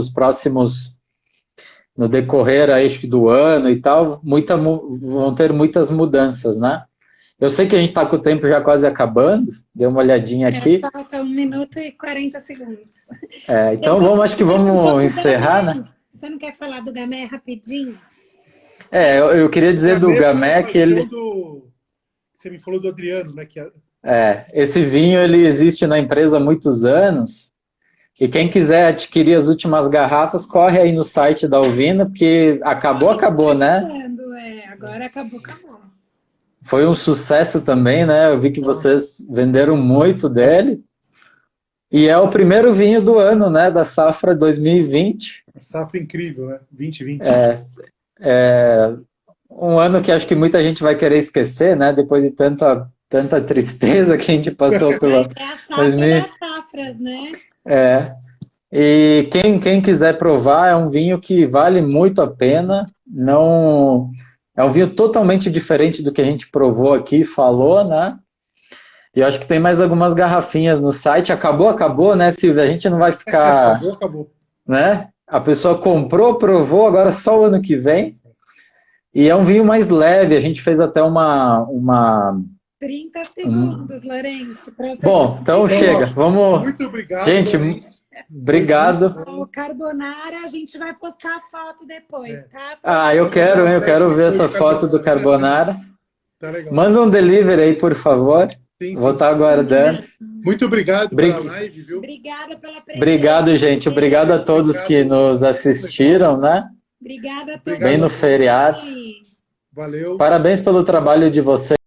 decorrer acho que do ano e tal, vão ter muitas mudanças, né? Eu sei que a gente está com o tempo já quase acabando, dei uma olhadinha aqui. Falta 1 minuto e 40 segundos. Então acho que vamos encerrar, né? Você não quer falar do Gamay rapidinho? Eu queria dizer do Gamay que ele... Você me falou do Adriano, né? Esse vinho ele existe na empresa há muitos anos, e quem quiser adquirir as últimas garrafas, corre aí no site da Alvina, porque acabou, né? Agora acabou. Foi um sucesso também, né? Eu vi que vocês venderam muito dele. E é o primeiro vinho do ano, né? Da safra 2020. Safra incrível, né? 2020. Um ano que acho que muita gente vai querer esquecer, né? Depois de tanta tristeza que a gente passou pela... É a safra das safras, né? E quem quiser provar, é um vinho que vale muito a pena. Não... É um vinho totalmente diferente do que a gente provou aqui, falou, né? E eu acho que tem mais algumas garrafinhas no site. Acabou, né, Silvia? A gente não vai ficar... Acabou. Né? A pessoa comprou, provou, agora só o ano que vem. E é um vinho mais leve. A gente fez até uma 30 segundos, Lourenço. Bom, então chega. Vamos... Muito obrigado, gente, Lourenço. Obrigado. O carbonara, a gente vai postar a foto depois, tá? Eu quero ver essa foto do carbonara. Tá legal. Manda um delivery aí, por favor. Sim. Vou estar aguardando. Muito obrigado pela live, viu? Obrigada pela presença. Obrigado, gente. Obrigado a todos que nos assistiram, né? Obrigada a todos. Bem no feriado. Valeu. Parabéns pelo trabalho de vocês.